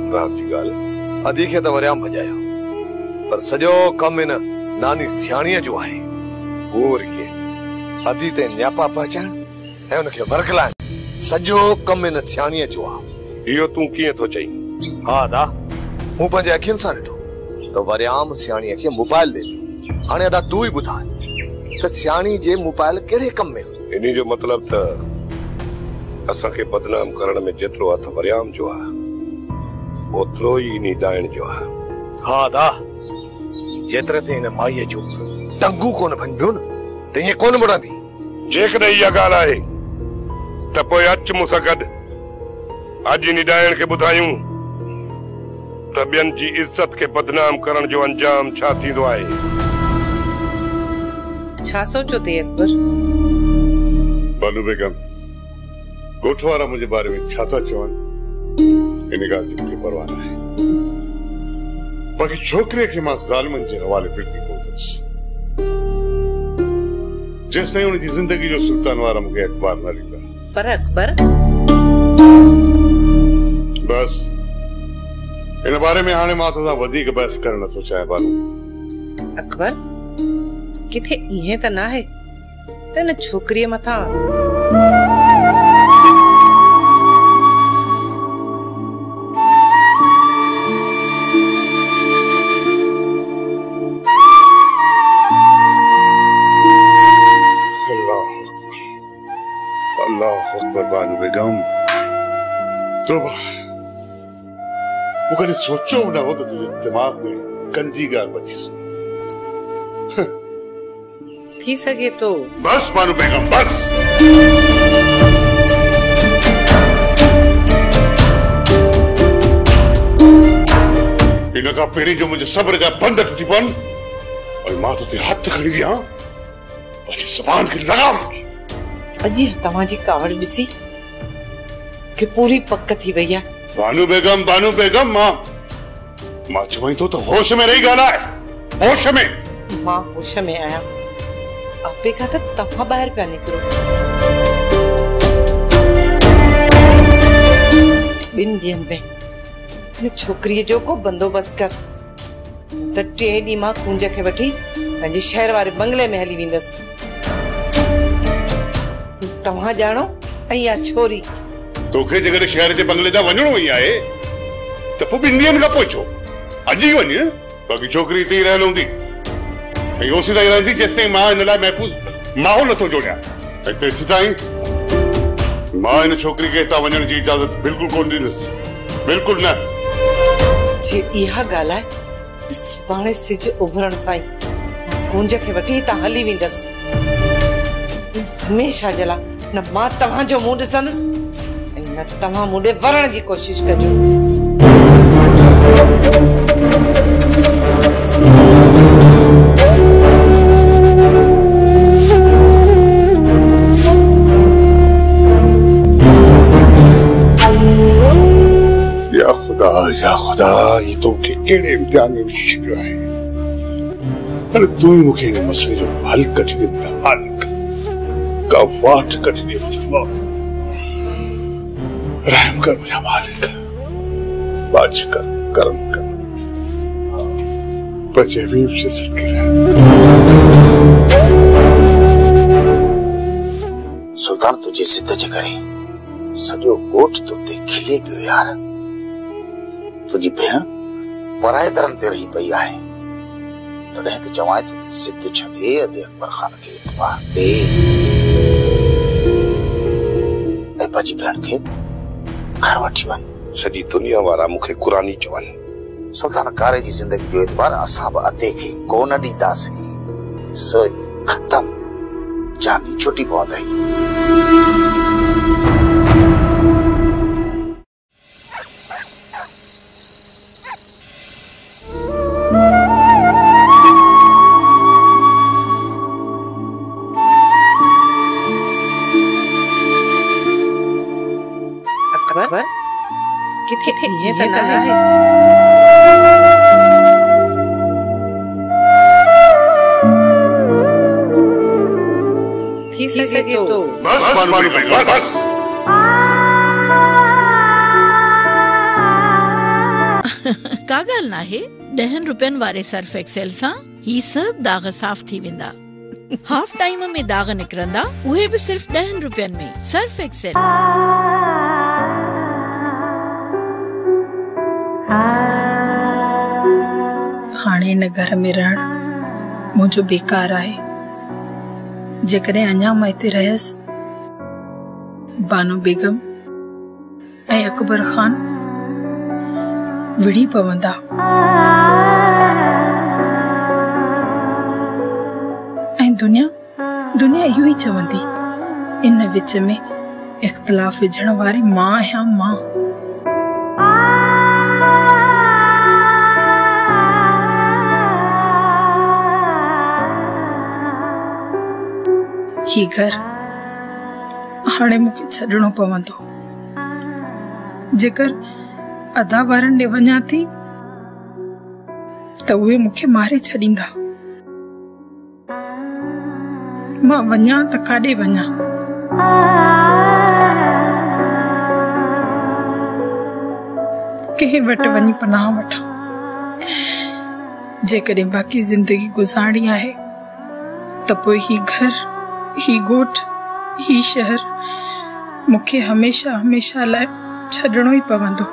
सतरास जी गाल अदी के तो वरियाम भजायो पर सजो कम इन नानी सियाणीअ जो आहे और के अदी ते न्यापा पहचान ऐ उनके वरकलाइन सजो कम इन सियाणीअ जो आहे। इहो तू किए तो चई? हां दा मु पंजे अखियन सा ॾिठो तो वरियाम सियाणीअ के मोबाइल दे हाणे अदा तू ही बुधा त सियाणी जे मोबाइल केड़े कम में? इनी जो मतलब त असा के बदनाम करण में जेतरो हथ वरियाम जो आहे ओतरो ही नी दाइण जो आहे। हां दा जेतरे ते इन माईअ जो टंगू कोन भंजो न ते ये कोन बणंदी। जेकॾहिं इहा ॻाल्हि आहे त पोइ अच मूंसां गॾु अॼु इन डाइण खे ॿुधायूं त ॿियनि जी इज्जत खे बदनाम करण जो अंजाम छा थींदो आहे। छा सोचो थी अकबर? बानू बेगम ॻोठ वारा मुंहिंजे बारे में छा था चवनि इन ॻाल्हि जी मूंखे परवाह न आहे। बाक़ी छोकिरे खे मां ज़ालिमनि जे हवाले बिल्कुलु कोन कंदुसि जेसिताईं उनजी ज़िंदगी जो सुल्तान वारा मूंखे एतबार न ॾींदा। पर अकबर बस इन बारे में हाणे मां तोसां वधीक बहस करण नथो चाहियां बानू। अकबर किथे इहे त न आहे त न छोकरीअ मथां बानू बेगम तो वो कभी सोचो ना हो तो तुझे दिमाग में गंदी गाल बची थी सके तो बस बानू बेगम बस। इनका पेरी जो मुझे सब्र जा बंद टूटी पन और मां तो ते हाथ खड़ी दिया बची जबान की लगाम। अजी तव्हांजी कावड़ ॾिसी कि पूरी पक थी वई आहे। बानू बेगम मां चवई तो होश में रही ॻाल्हि आहे। होश में मां होश में आहियां आपे का त तव्हां ॿाहिरि पिया निकिरो। ॿिनि ॾींहंनि में हिन छोकिरीअ जो को बंदोबस्त कर त 3 ॾींहं मां कुंज खे वठी पंहिंजे शहर वारे बंगले में हली वेंदसि। तव्हां ॼाणो ऐं इहा छोरी तोखे जेकर शहर जे बंगले जा वञणो ई आहे त पोइ 2 ॾींहंनि खां पोइ छो अॼु ई वञ। बाक़ी छोकिरी हिते ई रहियल हूंदी ऐं ओसी ताईं रहंदी जेसिताईं मां हिन लाइ महफ़ूज़ माहौल नथो जोड़ियां। ऐं तेसिताईं मां हिन छोकिरी खे हितां वञण जी इजाज़त बिल्कुलु कोन ॾींदुसि। बिल्कुलु न। जे इहा ॻाल्हि आहे सुभाणे सिज उभरण सां ई कुंज खे वठी हितां हली वेंदसि। हमेशा जला न मां तव्हांजो मुंहुं ॾिसंदसि न तव्हां मूं ॾे वरण जी कोशिश कजो। या खुदा ये तो के केड़े इम्तिहान में विझी आहे। पर तू ही मूंखे हिन मसइले जो हल कढी ॾे हल का वाट कढी ॾे मुंहिंजो रहम कर मुझे मालिक बाज कर करम कर बचे भी से सदके सुल्तान तुझे सिद्ध ज करे सॼो ॻोठ तो ते खिले पियो यार। तुझी भेण पराए धर्म ते रही पई आहे तॾहिं त चवां थो सिद्ध छॾे अदे अकबर खान खे इतबार ॾे ऐं पंहिंजी भेण खे घर वठी वञ। सॼी दुनिया वारा मूंखे कुरानी चवनि सुल्तान कारे जी जिंदगी जो एतबार असां बि अते खे कोन ॾींदासीं। सही ख़तम जानी छुटी पवंदई। अकबर किथे ये त न है। थी सके तो बस बस का ॻाल्हि नाहे। 10 रुपयनि वारे सर्फ एक्सेल सां ही सब दाग साफ़ थी वेंदा। हाफ टाइम में दाग निकरंदा, उहे भी सिर्फ 10 रुपयनि में। Surf Excel. हाणे न घर में रहण मुझो बेकार आहे। जेकॾहिं अञा मां हिते रहियसि, बानो बेगम ऐं अकबर खान विड़ी पवंदा। ऐं दुनिया इहो ई चवंदी, इन विच में इख्तिलाफ विझण वारी मां आहियां मां। ही घर हाणे मूंखे छॾणो पवंदो। जेकर अदा वारनि ॾे वञा थी त उहे मूंखे मारे छॾींदा। मां वञा त काॾे वञा? कंहिं वटि वञी पनाह वठां? जेकॾहिं बाक़ी जिंदगी गुज़ारणी आहे त पोइ ही घर, ही ॻोठ, ही शहर मूंखे हमेशा हमेशा लाइ छॾणो ई पवंदो।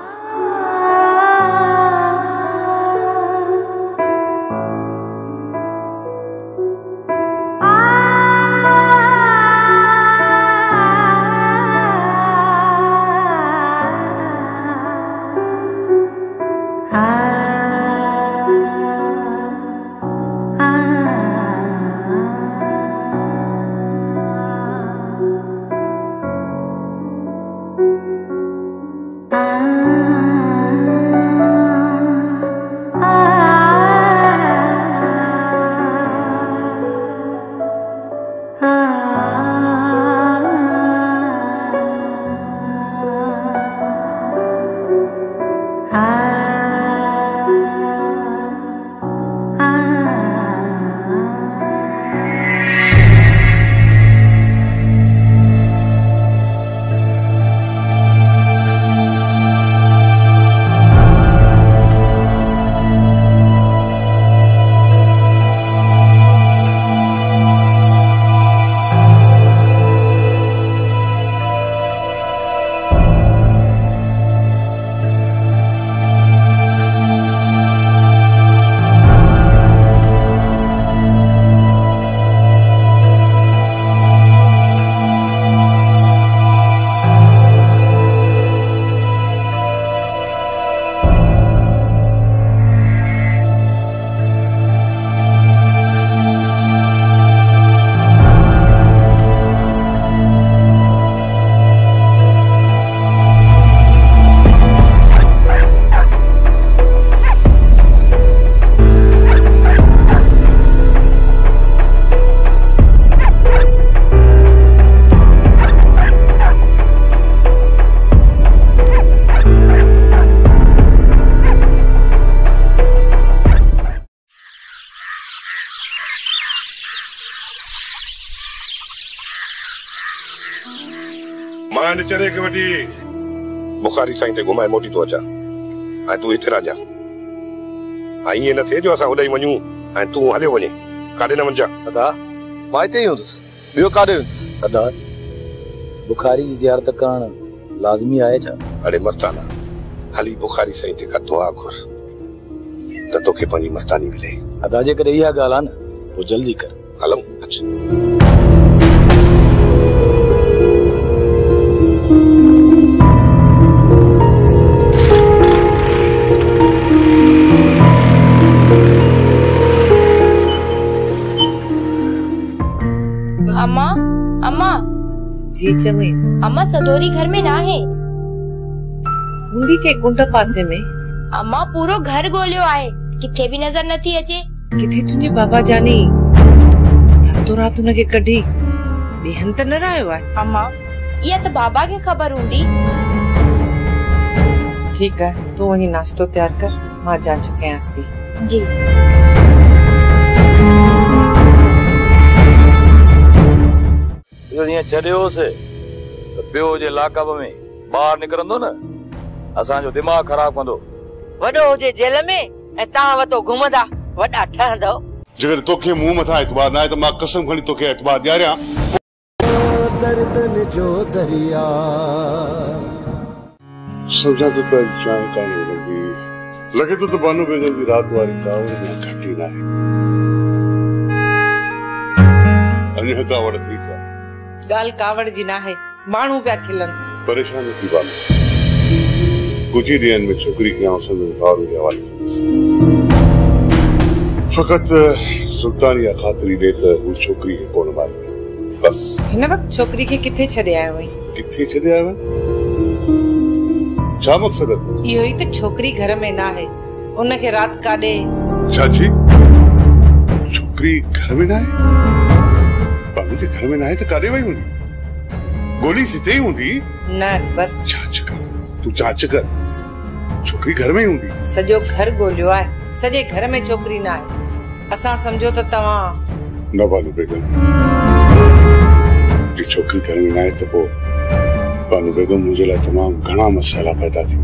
मान चरे के वठी बुखारी साईं ते घुमाए मोटी तो अचा ऐं तूं हिते राजा। ऐं ईअं न थिए जो असां होॾे वञूं ऐं तूं हलियो वञे, काॾे न वञा। अदा मां हिते ई हूंदुसि, ॿियो काॾे हूंदुसि। अदा बुखारी जी ज़ियारत करणु लाज़मी आहे छा? अड़े मस्ताना, हली बुखारी साईं ते का दुआ घुर त तोखे पंहिंजी मस्तानी मिले। अदा जेकॾहिं इहा ॻाल्हि आहे न पोइ जल्दी कर। हलूं अच। अम्मा अम्मा जी चवे। अम्मा सदोरी घर में ना है। हुंदी के कुंड पासे में। अम्मा पूरो घर गोलियो आए, किथे भी नजर नथी अचे। किथे तुझे बाबा जानी रातों रात उनके कढी बेहन त न रहियो आहे। अम्मा या तो बाबा के खबर हूंदी। ठीक है, तू वही नाश्तो तैयार कर, मां जांच कयांस थी। जी। जीअं छॾियोसि त पियो जे लाकब में ॿाहिरि निकिरंदो न, असांजो दिमाग़ ख़राब कंदो। वॾो हुजे जेल में ऐं तव्हां वतो घुमंदा वॾा ठहंदव। जेकर तोखे मुंह मथां एतबार न आहे त मां कसम खणी तोखे एतबार ॾियारियां। दर्दन जो दरिया समझा तो चाहे काने लगी लगे तो बानो बेगम की रात वाली कावड़ में घटी ना है अन्य कावड़ थी था गाल कावड़ जी ना है मानू पे खिलन परेशान थी बानो कुछ ही दिन में छोकरी की आंसू में भाव के हवाले फकत सुल्तानिया खातरी देकर वो छोकरी के कोन मार बस हिन वक्त छोकरी के किथे छड़े आयो वई किथे छड़े आयो छा मकसद है इहो ही तो छोकरी घर में ना है उनके रात काडे चाची छोकरी घर में ना है बाबू के घर में ना है तो काडे वई हुई गोली सिते ही हुंदी ना अकबर जांच कर तू जांच कर छोकरी घर में ही हुंदी सजो घर गोलियो है सजे घर में छोकरी ना है असा समझो तो तवा न बानू बेगम जी छोकरी घर में ना है तो बानू बेगम मुझे ला तमाम घना मसला पैदा थी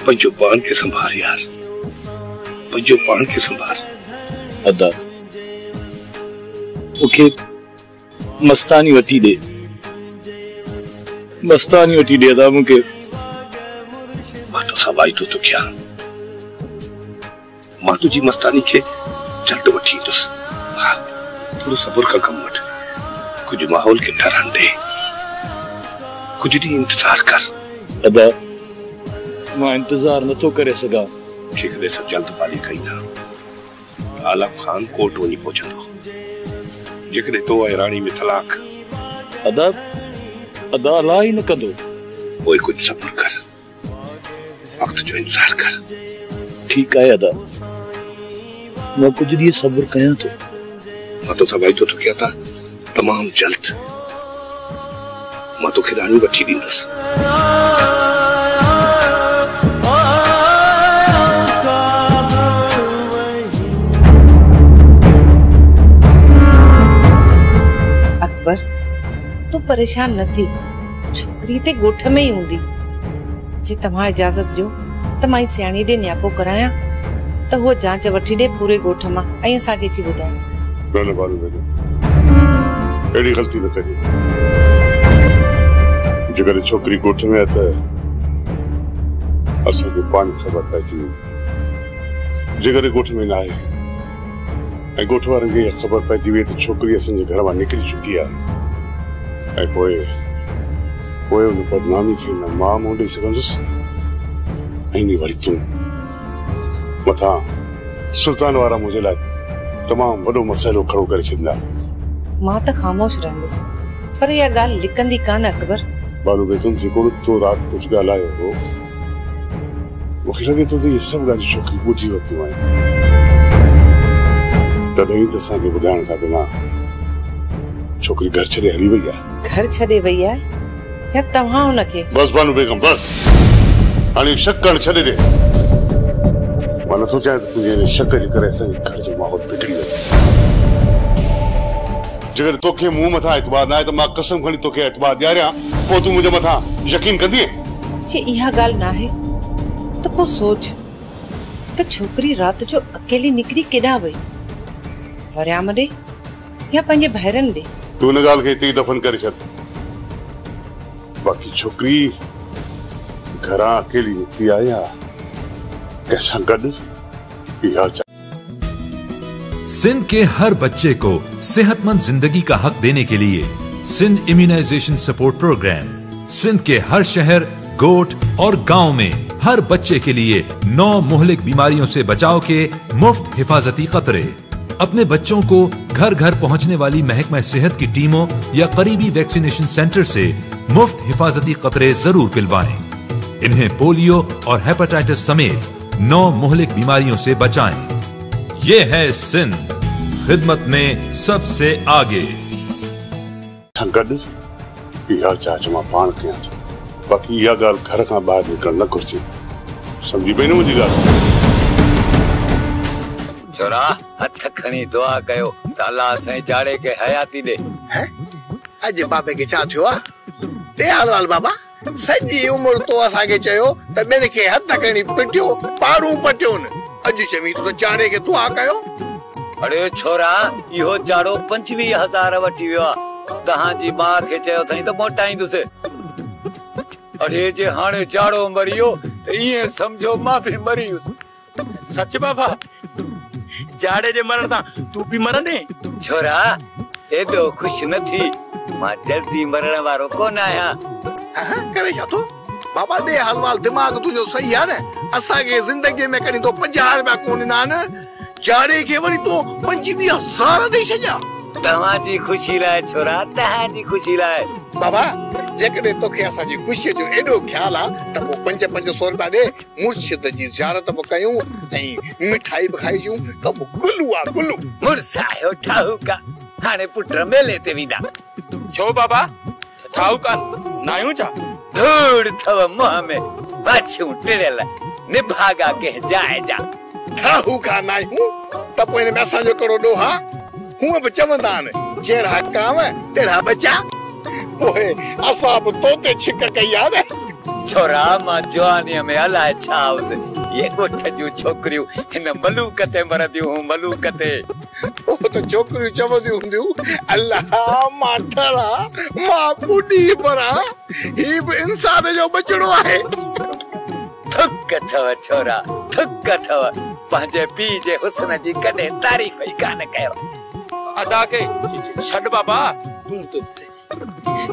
पंजो पान के संभाल यार पंजो पान के संभाल अदा ओके मस्तानी वठी दे अदा मुके मां तो सवाई तो क्या मां तुझी मस्तानी के जल्द वठी दस हां थोड़ो सब्र का कम वठ कुछ माहौल के ठहरन दे कुछ दी इंतजार कर अदा मां इंतजार न तो करे सगा ठीक है सब जल्दबाजी कई ना आलम खान कोर्ट वनी पहुंचंदो जेकॾहिं तो ऐं राणी में तलाक अदा अला ही न कंदो कोई कुछ सब्र कर वक्त जो इंतजार कर ठीक है अदा मैं कुछ दिए सब्र कया तो मां तो सभाई तो क्या था तमाम जल्द मां तो राणी वठी दींदस तो परेशान न थी छोकरी ते गोठ में ही हुंदी जे तमा इजाजत दियो त माई सियाणी दे न्यापो कराया त वो जांच वठी दे पूरे गोठ मा ऐं असा के ची बुधाय न बालू बेटा एड़ी गलती न करी जेकर छोकरी गोठ में त असा के पानी खबर पई जेकर गोठ में ना है ऐं गोठ वारनि खे खबर पइजी वई त छोकरी असांजे घर मां निकिरी चुकी आहे ऐं पोइ उन बदनामी खे न मां मुंहुं ॾेई सघंदुसि ऐं नी वरी तूं मथां सुल्तान वारा मुंहिंजे लाइ तमामु वॾो मसइलो खड़ो करे छॾींदा मां त ख़ामोश रहंदसि पर इहा ॻाल्हि लिकंदी कान अकबर बानू बेगम जेको तो राति कुझु ॻाल्हायो हो मूंखे लॻे थो त इहे सभु ॻाल्हियूं छोकिरी ॿुधी वरितियूं आहिनि तॾहिं त असांखे ॿुधाइण खां बिना छोकरी घर छॾे हली वई आहे घर छॾे वई आहे या तव्हां हुनखे? बस बानू बेगम बस, हाणे शक करणु छॾे ॾे। मां नथो चाहियां त तुंहिंजे शक जे करे असांजे घर जो माहौल बिगड़ी वञे। जेकर तोखे मूं मथां एतबार न आहे त मां कसम खणी तोखे एतबार ॾियारियां, पोइ तूं मुंहिंजे मथां यकीन कंदीअ? जे इहा ॻाल्हि न आहे त पोइ सोच त छोकिरी राति जो अकेली निकिरी केॾां वई, वरियाम ॾे या पंहिंजे भाइरनि ॾे? तूं हिन ॻाल्हि खे हिते ई दफ़न करे छॾ। बाक़ी छोकिरी घरां अकेली निकिती आहे या कंहिंसां गॾु, इहा सिंध के हर बच्चे को सेहतमंद जिंदगी का हक देने के लिए Sindh immunisation support programme Sindh के हर शहर, गोठ और गांव में हर बच्चे के लिए 9 मुहलिक बीमारियों से बचाव के मुफ्त हिफाजती कतरे। अपने बच्चों को घर घर पहुंचने वाली महकमा सेहत की टीमों या करीबी वैक्सीनेशन सेंटर से मुफ्त हिफाजती कतरे जरूर पिलवाएं। इन्हें पोलियो और हेपेटाइटिस समेत 9 मुहलिक बीमारियों से बचाएं। ये है सिंध, खिदमत में सबसे आगे। गॾु इहा जांच मां पाण कयां थो, बाक़ी इहा ॻाल्हि घर खां ॿाहिरि निकिरणु न घुरिजे। सम्झी पई न मुंहिंजी ॻाल्हि? छोरा हथ खणी दुआ कयो त अल्लाह असांजे चाड़े खे हयाती ॾे। अॼु बाबे खे छा थियो आहे? ते हाल बाबा, सॼी उमिरि तो असांखे चयो त ॿिनि खे हथ खणी पिटियो, पारूं पटियो न। अॼु चवी तो चाड़े खे दुआ कयो। अरे छोरा, इहो चाड़ो 25,000 वठी वियो आहे। तव्हांजी मां खे चयो अथई त मोटाईंदुसि। अरे जे हाणे चाड़ो मरियो त ईअं सम्झो मां बि मरी वियुसि। सच बाबा, चाड़े जे मरण सां तूं बि मरंदे? छोरा एॾो ख़ुशि न थी, मां जल्दी मरण वारो कोन आहियां। करे छा तो बाबा? दे हलवाल दिमाग़ तुंहिंजो सही आहे न? असांखे ज़िंदगीअ में कॾहिं तो 50 रुपया कोन ॾिना न, चाड़े खे वरी तो 25,000 ॾेई छॾिया। तव्हांजी ख़ुशी लाइ छोरा, तव्हांजी ख़ुशी लाइ। बाबा जेकॾहिं तोखे असांजी ख़ुशीअ जो एॾो ख्याल आहे त पोइ 500 रुपया ॾे, मुर्शिद जी ज़ियारत बि कयूं ऐं मिठाई बि खाइजूं। त पोइ गुलू आहे गुलू। मुर्सायो ठाहूका, हाणे पुट मेले ते वेंदा। छो बाबा, ठाहूका नायूं छा? धूड़ थव मुंह में, बाछियूं टिड़ियल, निभागा कंहिं जाइ जा। ठाहूका नायूं त पोइ हिन में असांजो कहिड़ो ॾोहा? हूअं बि चवंदा आहिनि, जहिड़ा कांव तहिड़ा बचा। पोइ असां बि तोते छिक कई आहे न। छोरा मां जवानीअ में अलाए छा हुउसि, ये ॻोठ जूं छोकिरियूं हिन मलूक ते मरंदियूं हुयूं, मलूक ते। ओ त छोकिरियूं चवंदियूं हूंदियूं, अल्लाह मां ठरा, मां ॿुॾी परा, ही बि इंसान जो बचड़ो आहे। थुक अथव छोरा, थुक अथव। पंहिंजे पीउ जे हुस्न जी कॾहिं तारीफ़ ई कान कयो। अदा के छॾ बाबा, तूं तो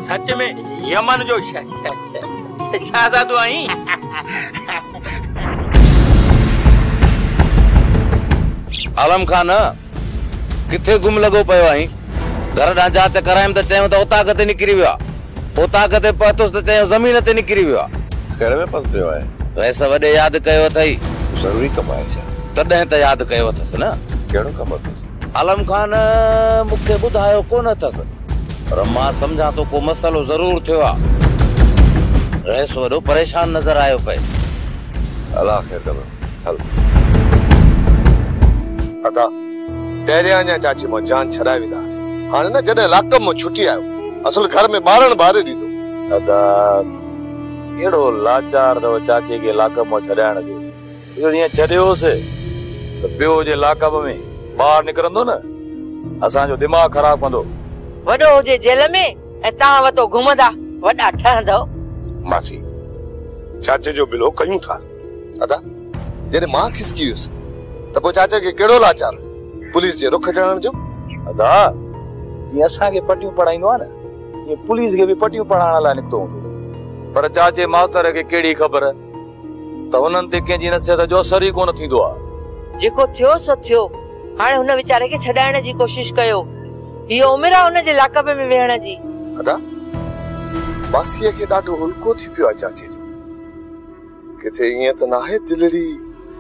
सच में यमन जो शहज़ादो आहीं। आलम खान किथे गुम लॻो पियो आहीं? घर ॾांहुं जांच करायमि त चयूं त उतां किथे निकिरी वियो आहे। उतां किथे पहुतुसि त चयूं ज़मीन ते निकिरी वियो आहे। घर में पल पियो आहे। वैसे वॾे यादि कयो अथई? ज़रूरी कमु आहे छा? तॾहिं त यादि कयो अथसि न। कहिड़ो कमु अथसि? आलम खान मूंखे ॿुधायो कोन अथसि, पर मां सम्झां थो को मसइलो ज़रूर थियो आहे। रहिस वॾो परेशान नज़र आयो पए। अलाह ख़ैर कंदो। हल अदा पहिरियां अञा चाची मां जान छॾाए वेंदासीं। हाणे न जॾहिं लाकअप मां छुटी आयो, असल घर में ॿारनि ॿारे ॾींदो। अदा केड़ो लाचार अथव चाचे खे लाकअप मां छॾाइण जो। जीअं छॾियोसि त ॿियो जे लाकअप में ॿाहिरि निकिरंदो न, असांजो दिमाग़ ख़राब कंदो। वॾो हुजे जेल में ऐं तव्हां वतो घुमंदा, वॾा ठहंदव। मासी चाचे जो बिलो कयूं था। अदा जॾहिं मां खिसकी वियुसि त पोइ चाचा खे कहिड़ो लाचार पुलिस जे रुख चढ़ण जो? अदा जीअं असांखे पटियूं पढ़ाईंदो आहे न, ईअं पुलिस खे बि पटियूं पढ़ाइण लाइ निकितो हूंदो। पर चाचे मास्तर खे कहिड़ी ख़बर त हुननि ते कंहिंजी नसीहत जो असर ई कोन थींदो आहे। जेको थियो सो थियो, हाणे हुन वीचारे खे छॾाइण जी कोशिश कयो। इहो उमिरि आहे हुन जे लाकअप में वेहण जी। अदा मासीअ खे ॾाढो हुलको थी पियो आहे चाचे जो। किथे ईअं त न आहे दिलड़ी?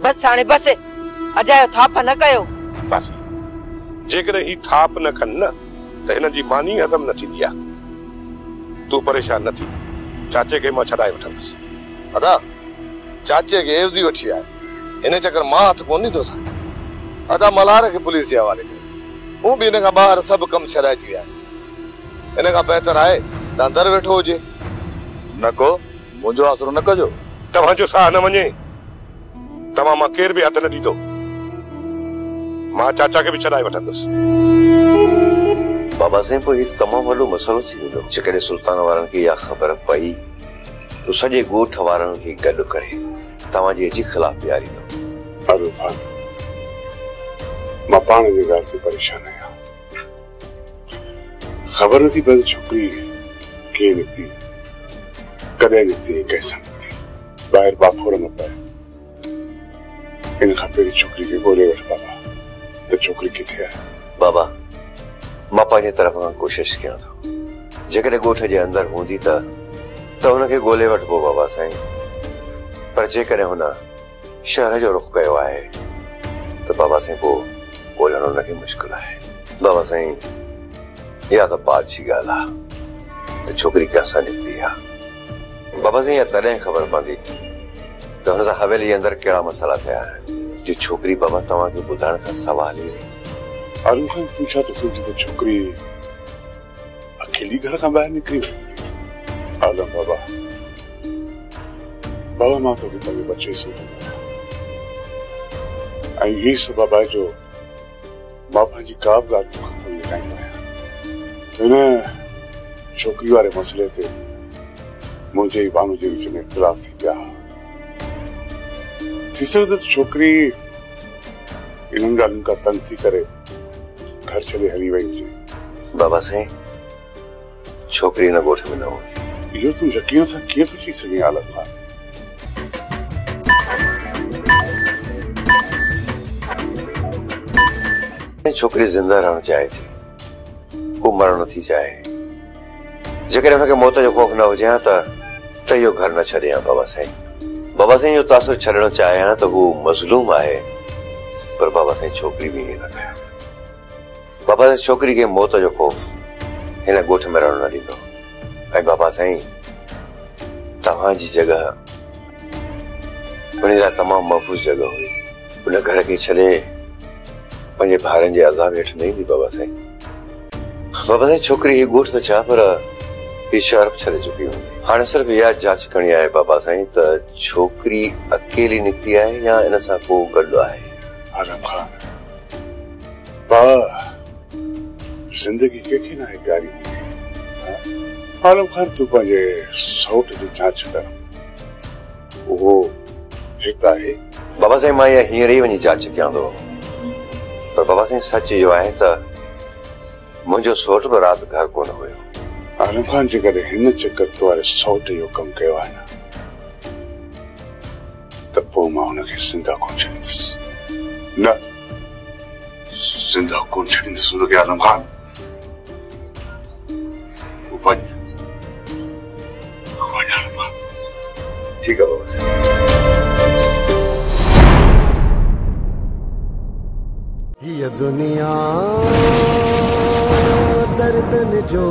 बस हाणे बस, अजायो थाप न कयो। मासी जेकॾहिं ही थाप न कनि न त हिन जी मानी हज़म न थींदी आहे। तूं परेशान न थी, चाचे खे मां छॾाए वठंदुसि। अदा चाचे खे एवज़ी वठी आहे, हिन चक्कर मां हथ कोन ॾींदोसां। अदा मल्हार खे पुलिस जे हवाले कयो, हू बि हिन खां ॿाहिरि सभु कमु छॾाइजी विया आहिनि। हिन खां बहितर आहे तव्हां दर वेठो हुजे। न को मुंहिंजो आसरो न कजो। तव्हांजो साह न वञे तव्हां मां केर बि हथ न ॾींदो। मां चाचा खे बि छॾाए वठंदुसि। बाबा साईं पोइ हीउ तमामु वॾो मसइलो थी वेंदो। जेकॾहिं सुल्तान वारनि खे इहा ख़बर पई त सॼे ॻोठ वारनि खे गॾु करे तव्हांजे जी ख़िलाफ़ बीहारींदो। आलम खान, मां पाण जी ॻाल्हि ते परेशान आहियां। ख़बर नथी पए छोकिरी कीअं निकिती, कॾहिं निकिती, कैसां निकिती, ॿाहिरि बाखोर न पए। हिन खां पहिरीं छोकिरी खे ॻोल्हे वठ बाबा, त छोकिरी किथे आहे। बाबा मां पंहिंजे तरफ़ खां कोशिश कयां थो। जेकॾहिं ॻोठ जे अंदरि हूंदी त हुनखे ॻोल्हे वठिबो बाबा साईं, पर जेकॾहिं हुन शहर जो रुख कयो आहे त बाबा साईं पोइ ॻोल्हण हुनखे मुश्किल आहे। बाबा साईं इहा त बात जी ॻाल्हि आहे त छोकिरी कंहिंसां निकिती आहे। बाबा साईं इहा तॾहिं ख़बर पवंदी त हुन सां हवेली जे अंदरि कहिड़ा मसइला थिया आहिनि जो छोकिरी बाबा तव्हांखे ॿुधाइण खां सवाल ई नहीं। आलम खान, तूं छा थो सम्झी त छोकिरी अकेली घर खां ॿाहिरि निकिरी वेंदी? आलम बाबा, बाबा मां तोखे पंहिंजो बच्चो ई सम्झंदो आहियां, ऐं इहे सबबु आहे जो मां पंहिंजी का बि ॻाल्हि तोखां कोन लिकाईंदो आहियां। हिन छोकिरी वारे मसइले ते मुंहिंजे ऐं बानू जे विच में इख़्तिलाफ़ थी पिया। थी सघे त छोकिरी इन्हनि ॻाल्हियुनि खां तंग थी करे घर छॾे हली वई हुजे। बाबा साईं छोकिरी न ॻोठ में न हूंदी। इहो तूं यकीन सां कीअं थो चई सघीं आलम खान? छोकिरी ज़िंदा रहणु चाहे थी, हू मरणु नथी चाहे। जेकॾहिं हुनखे मौत जो ख़ौफ़ न हुजे हा त इहो घर न छॾे हा बाबा साईं। बाबा साईं इहो तासुर छॾणु चाहे हा त हू मज़लूम आहे, पर बाबा साईं छोकिरी बि ईअं न कयो। बाबा साईं छोकिरी खे मौत जो ख़ौफ़ हिन ॻोठ में रहणु न ॾींदो। ऐं बाबा साईं तव्हांजी जॻह उन लाइ तमामु महफ़ूज़ जॻह हुई। उन घर खे छॾे पंहिंजे भाउरनि जे अज़ाब हेठि न ईंदी बाबा साईं। बाबा साईं छोकिरी हीउ ॻोठ त छा, पर हीउ शहर बि छॾे चुकी हूंदी। हाणे सिर्फ़ु इहा जांच करणी आहे बाबा साईं त छोकिरी अकेली निकिती आहे या इन सां को गॾु आहे। आलम खान, बा ज़िंदगी कंहिंखे न आहे प्यारी हूंदी। आलम खान, तूं पंहिंजे सौट जी जांच कर, उहो हिते आहे। बाबा साईं मां इहा हींअर ई वञी जांच कयां थो, पर बाबा साईं सच इहो आहे त मुंहिंजो सौट बि राति घर कोन हुयो। आलम खान, जेकॾहिं हिन चकर वारे सौट इहो कमु कयो आहे न त पोइ मां हुनखे ज़िंदा कोन छॾींदुसि। न, ज़िंदा कोन छॾींदुसि हुनखे। आलम खान वञ आलम खान। ठीकु आहे बाबा साईं। ये दुनिया दर्दन जो